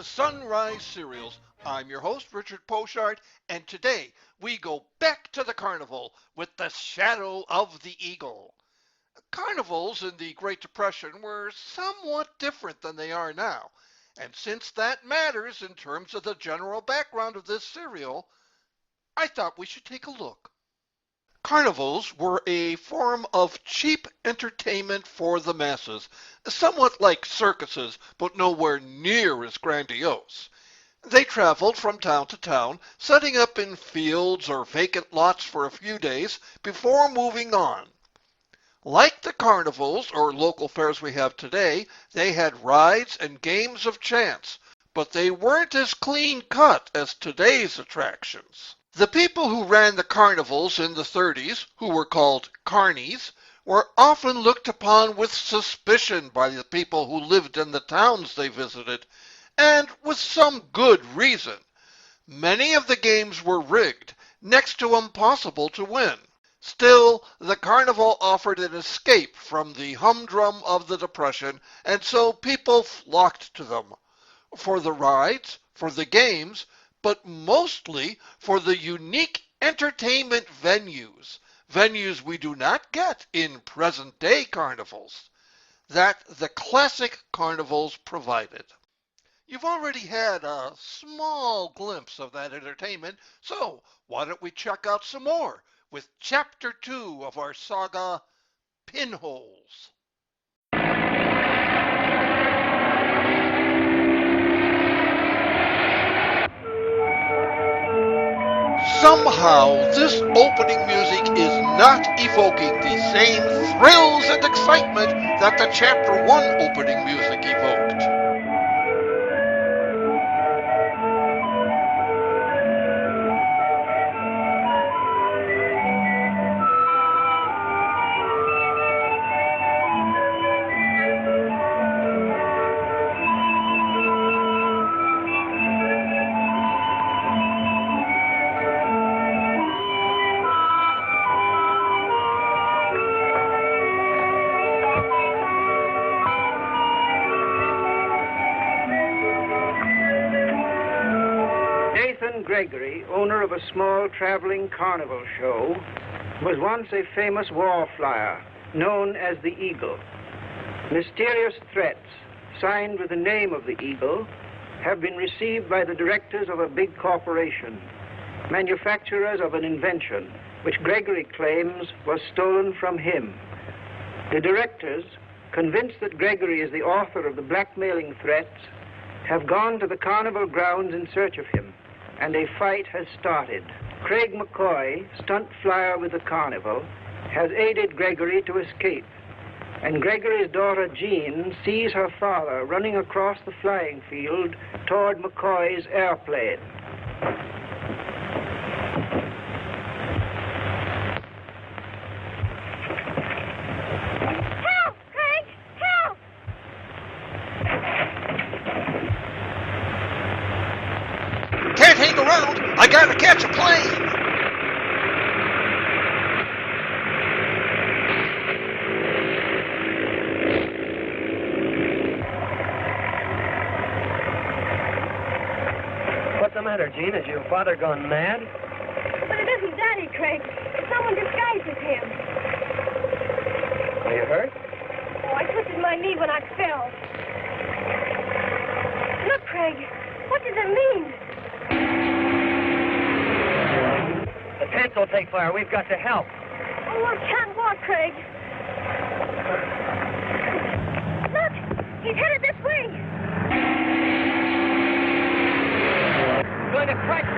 to Sunrise Cereals. I'm your host, Richard Pochard, and today we go back to the carnival with the shadow of the eagle. Carnivals in the Great Depression were somewhat different than they are now, and since that matters in terms of the general background of this cereal, I thought we should take a look. Carnivals were a form of cheap entertainment for the masses, somewhat like circuses, but nowhere near as grandiose. They traveled from town to town, setting up in fields or vacant lots for a few days before moving on. Like the carnivals or local fairs we have today, they had rides and games of chance, but they weren't as clean-cut as today's attractions. The people who ran the carnivals in the 30s, who were called carnies, were often looked upon with suspicion by the people who lived in the towns they visited, and with some good reason. Many of the games were rigged, next to impossible to win. Still, the carnival offered an escape from the humdrum of the Depression, and so people flocked to them. For the rides, for the games, but mostly for the unique entertainment venues we do not get in present-day carnivals, that the classic carnivals provided. You've already had a small glimpse of that entertainment, so why don't we check out some more with Chapter 2 of our saga, Pinholes. Somehow, this opening music is not evoking the same thrills and excitement that the Chapter 1 opening music evoked. Gregory, owner of a small traveling carnival show, was once a famous wall flyer known as the Eagle. Mysterious threats, signed with the name of the Eagle, have been received by the directors of a big corporation, manufacturers of an invention which Gregory claims was stolen from him. The directors, convinced that Gregory is the author of the blackmailing threats, have gone to the carnival grounds in search of him, and a fight has started. Craig McCoy, stunt flyer with the carnival, has aided Gregory to escape, and Gregory's daughter Jean sees her father running across the flying field toward McCoy's airplane. Help, Craig! Help! Can't hang around! I gotta catch a plane! What's the matter, Jean? Has your father gone mad? But it isn't Daddy, Craig. It's someone disguised as him. Are you hurt? Oh, I twisted my knee when I fell. Look, Craig. What does it mean? The tents will take fire. We've got to help. Oh, I can't walk, Craig. Look! He's headed this way. Going to crash.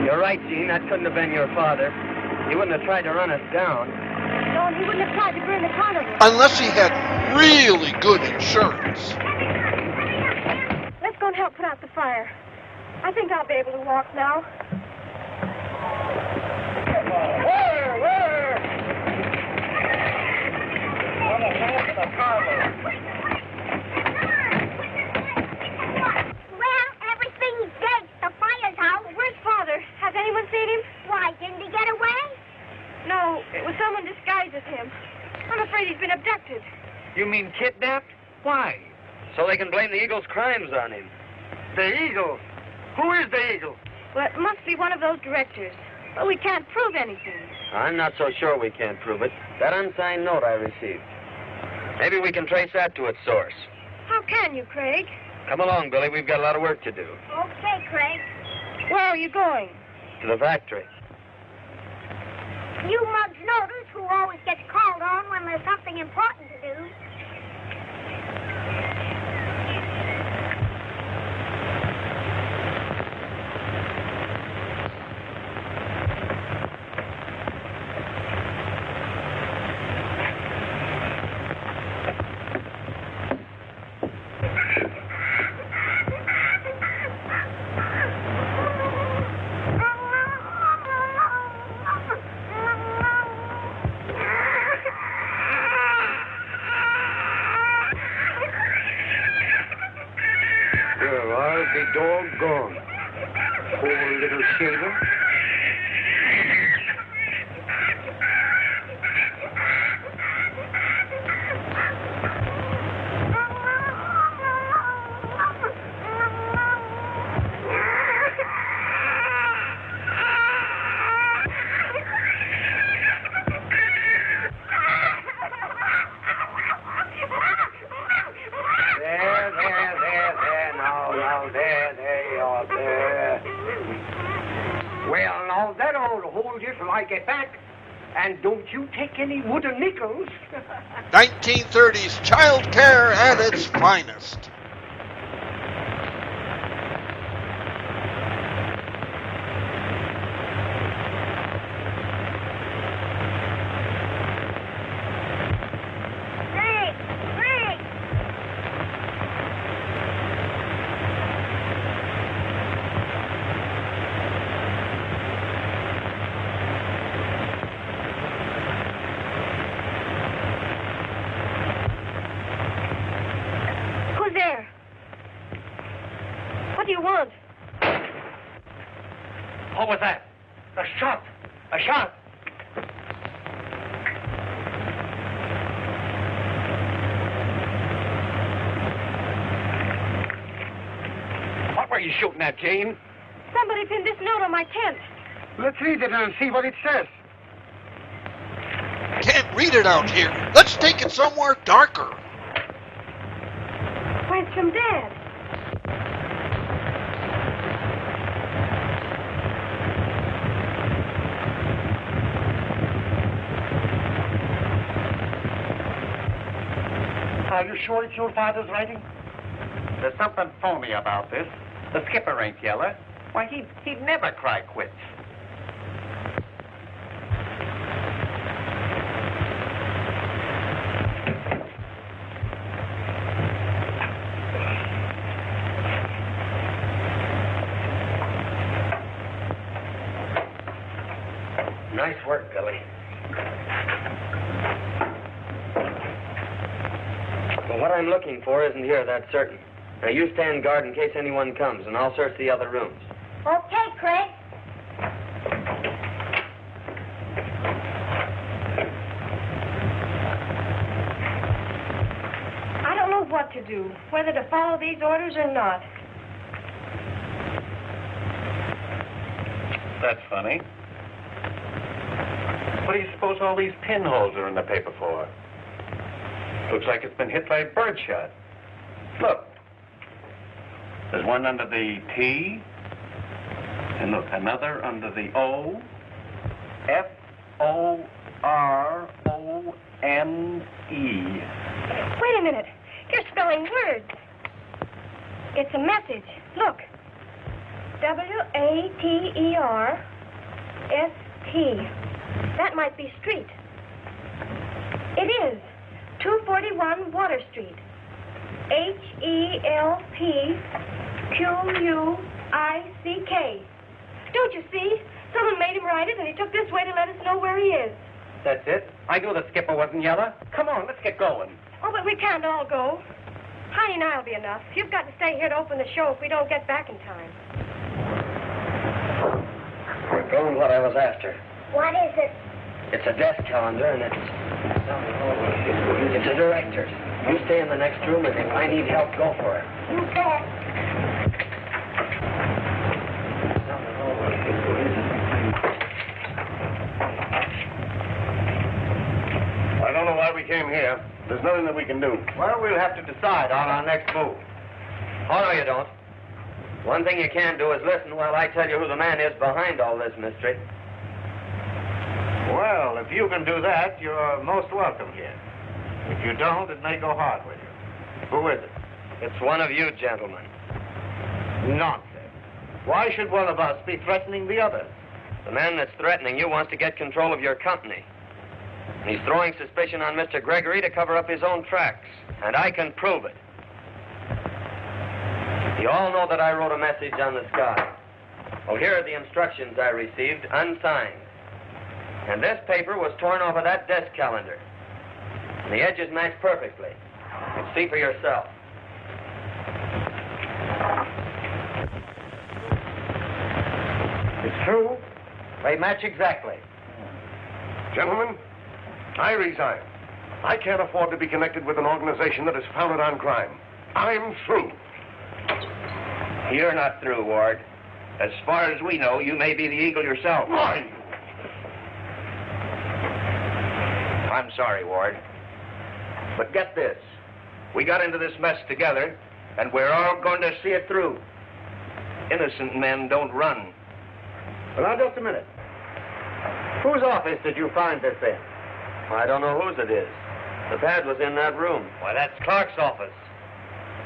You're right, Gene. That couldn't have been your father. He wouldn't have tried to run us down. No, and he wouldn't have tried to burn the carnival. Unless he had really good insurance. Let's go and help put out the fire. I think I'll be able to walk now. No, it was someone disguised as him. I'm afraid he's been abducted. You mean kidnapped? Why? So they can blame the Eagle's crimes on him. The Eagle? Who is the Eagle? Well, it must be one of those directors. But we can't prove anything. I'm not so sure we can't prove it. That unsigned note I received. Maybe we can trace that to its source. How can you, Craig? Come along, Billy. We've got a lot of work to do. Okay, Craig. Where are you going? To the factory. You mugs notice who always gets called on when there's something important to do. I'll be doggone. Poor little shaver. Well, now, that ought to hold you till I get back. And don't you take any wooden nickels. 1930s child care at its finest. What do you want? What was that? A shot. A shot. What were you shooting at, Jane? Somebody pinned this note on my tent. Let's read it and see what it says. Can't read it out here. Let's take it somewhere darker. Why, it's from Dad. Are you sure it's your father's writing? There's something phony about this. The skipper ain't yellow. Why, he'd never cry quits. Nice work, Billy. Well, what I'm looking for isn't here, that's certain. Now, you stand guard in case anyone comes, and I'll search the other rooms. Okay, Craig. I don't know what to do, whether to follow these orders or not. That's funny. What do you suppose all these pinholes are in the paper for? Looks like it's been hit by a birdshot. Look. There's one under the T. And look, another under the O. F-O-R-O-N-E. Wait a minute. You're spelling words. It's a message. Look. W-A-T-E-R-S-T. That might be street. It is. 241 Water Street. H-E-L-P-Q-U-I-C-K. Don't you see? Someone made him write it, and he took this way to let us know where he is. That's it. I knew the skipper wasn't yellow. Come on, let's get going. Oh, but we can't all go. Honey and I'll be enough. You've got to stay here to open the show if we don't get back in time. We're going what I was after. What is it? It's a desk calendar, and it's a director's. You stay in the next room, and if I need help, go for it. I don't know why we came here. There's nothing that we can do. Well, we'll have to decide on our next move. Oh, no, you don't. One thing you can do is listen while I tell you who the man is behind all this mystery. Well, if you can do that, you're most welcome here. If you don't, it may go hard with you. Who is it? It's one of you gentlemen. Nonsense. Why should one of us be threatening the other? The man that's threatening you wants to get control of your company. And he's throwing suspicion on Mr. Gregory to cover up his own tracks. And I can prove it. You all know that I wrote a message on the sky. Well, here are the instructions I received, unsigned. And this paper was torn off of that desk calendar. And the edges match perfectly. You can see for yourself. It's true. They match exactly. Gentlemen, I resign. I can't afford to be connected with an organization that is founded on crime. I'm through. You're not through, Ward. As far as we know, you may be the Eagle yourself. Why? I'm sorry, Ward. But get this. We got into this mess together, and we're all going to see it through. Innocent men don't run. Well, now, just a minute. Whose office did you find this in? I don't know whose it is. The pad was in that room. Why, that's Clark's office.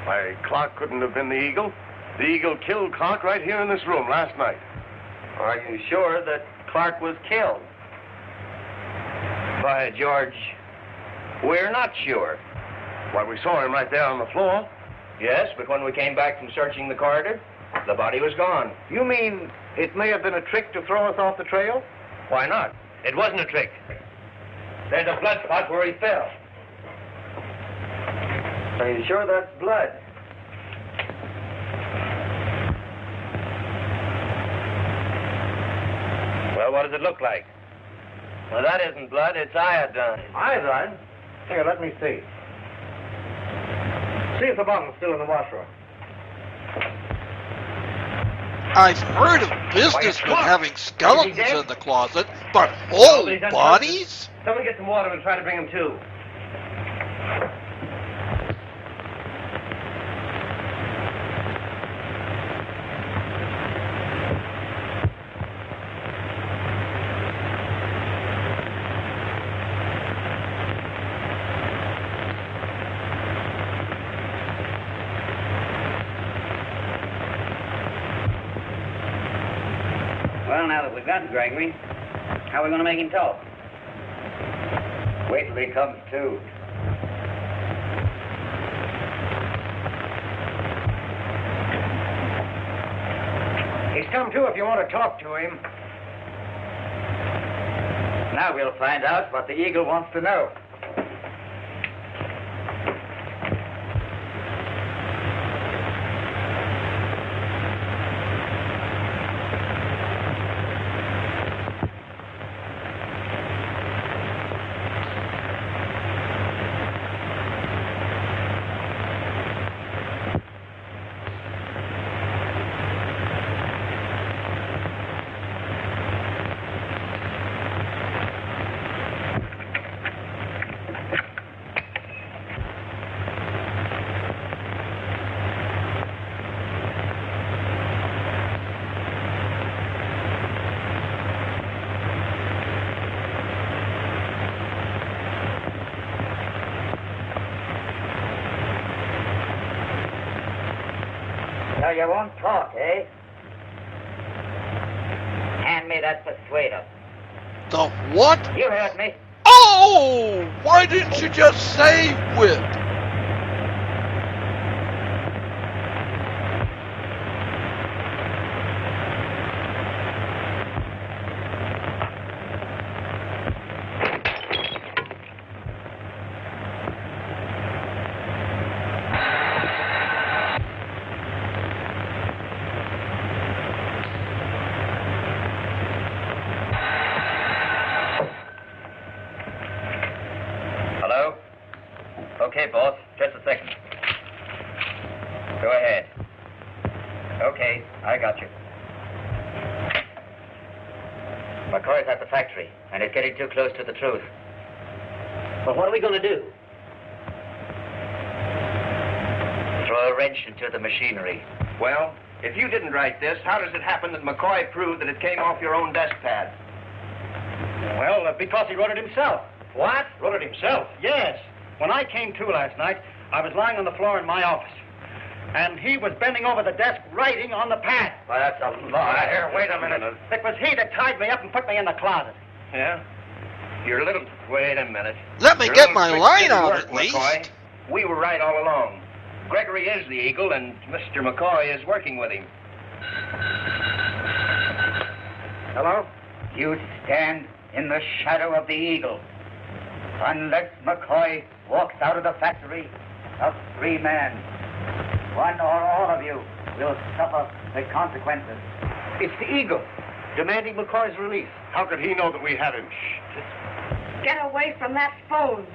Why, Clark couldn't have been the Eagle. The Eagle killed Clark right here in this room last night. Are you sure that Clark was killed? By George, we're not sure. Why, we saw him right there on the floor. Yes, but when we came back from searching the corridor, the body was gone. You mean it may have been a trick to throw us off the trail? Why not? It wasn't a trick. There's a blood spot where he fell. Are you sure that's blood? Well, what does it look like? Well, that isn't blood, it's iodine. Iodine? Here, let me see. See if the bottle's still in the washroom. I've heard of businessmen having skeletons in the closet, but whole bodies? Somebody get some water and try to bring him to. Well, now that we've got Gregory, how are we going to make him talk? Wait till he comes to. He's come to if you want to talk to him. Now we'll find out what the Eagle wants to know. So you won't talk, eh? Hand me that persuader. The what? You heard me. Oh! Why didn't you just say whip? Okay, boss. Just a second. Go ahead. Okay, I got you. McCoy's at the factory, and he's getting too close to the truth. But what are we going to do? Throw a wrench into the machinery. Well, if you didn't write this, how does it happen that McCoy proved that it came off your own desk pad? Well, because he wrote it himself. What? Wrote it himself? Yes. When I came to last night, I was lying on the floor in my office. And he was bending over the desk, writing on the pad. Well, that's a lie. Here, wait a minute. It was he that tied me up and put me in the closet. Yeah? You're a little... Wait a minute. Let me You're a get little my quick line to out work, at least. McCoy. We were right all along. Gregory is the Eagle, and Mr. McCoy is working with him. Hello? You stand in the shadow of the Eagle. Unless McCoy walks out of the factory, a free man, one or all of you will suffer the consequences. It's the Eagle, demanding McCoy's release. How could he know that we had him? Get away from that phone.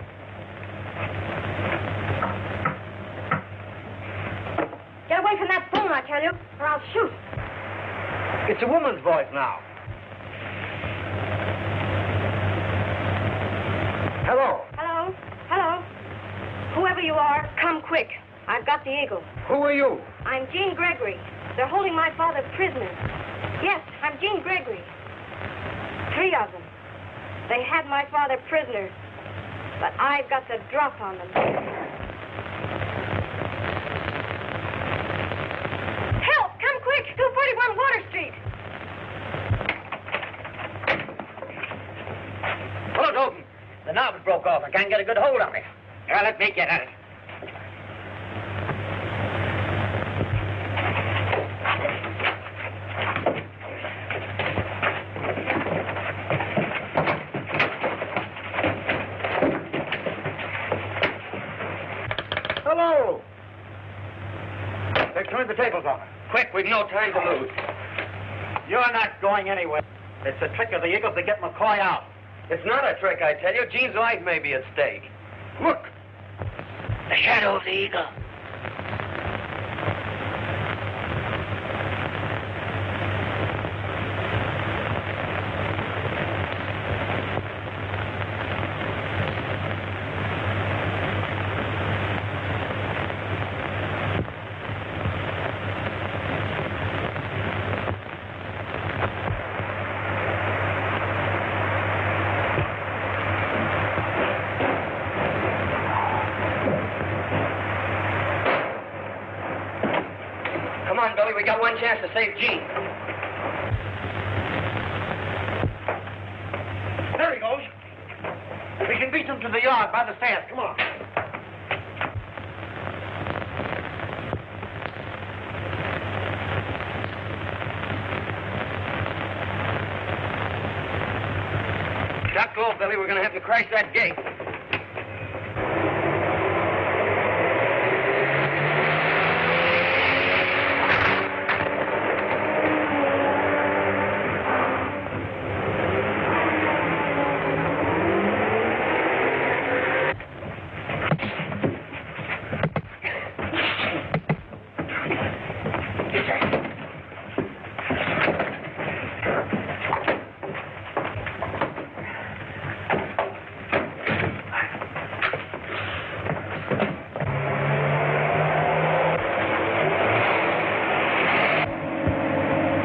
Get away from that phone, I tell you, or I'll shoot. It's a woman's voice now. Hello. Hello? Hello? Whoever you are, come quick. I've got the Eagle. Who are you? I'm Jean Gregory. They're holding my father prisoner. Yes, I'm Jean Gregory. 3 of them. They had my father prisoner, but I've got the drop on them. Help! Come quick! 241 Water Street! Pull it open. The knob is broke off. I can't get a good hold on it. Now, let me get at it. Hello! They've turned the tables on us. Quick, we've no time to lose. You're not going anywhere. It's a trick of the Eagles to get McCoy out. It's not a trick, I tell you. Jean's life may be at stake. Look! The shadow of the Eagle. Come on, Billy. We got one chance to save Jean. There he goes. We can beat him to the yard by the stairs. Come on. Duck low, Billy. We're going to have to crash that gate.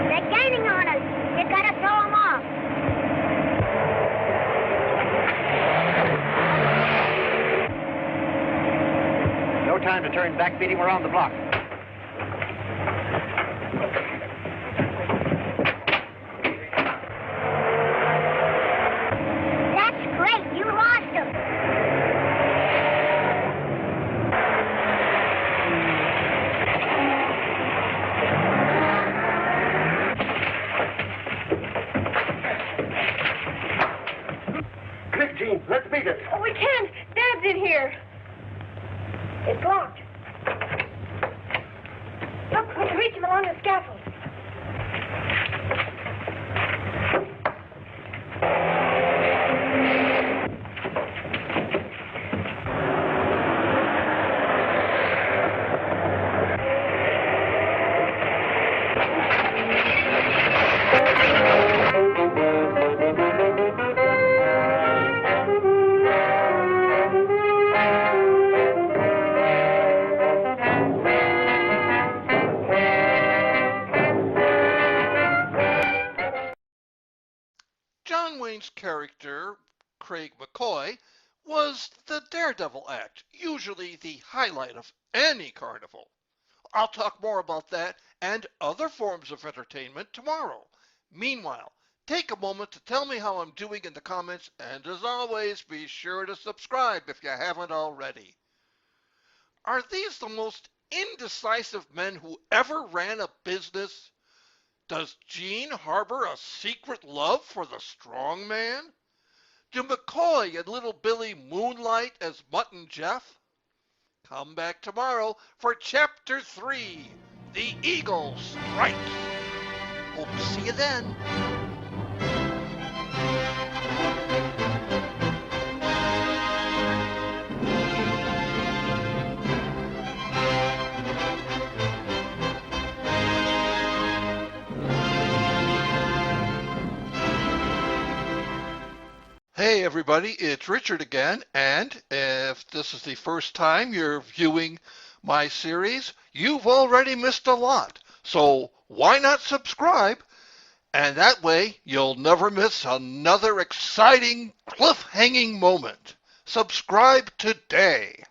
They're gaining on us. You gotta throw them off. No time to turn back, beat him around the block. That's great. You lost them. Quick, Gene, let's beat it. Oh, we can't. Dad's in here. It's locked. Look, we can reach him along the scaffold. Craig McCoy was the Daredevil act, usually the highlight of any carnival. I'll talk more about that and other forms of entertainment tomorrow. Meanwhile, take a moment to tell me how I'm doing in the comments, and as always, be sure to subscribe if you haven't already. Are these the most indecisive men who ever ran a business? Does Gene harbor a secret love for the strong man? Do McCoy and Little Billy moonlight as Mutt and Jeff? Come back tomorrow for Chapter 3, The Eagle Strikes. Hope to see you then. Hey everybody, it's Richard again, and if this is the first time you're viewing my series, you've already missed a lot. So why not subscribe? And that way you'll never miss another exciting cliffhanging moment. Subscribe today.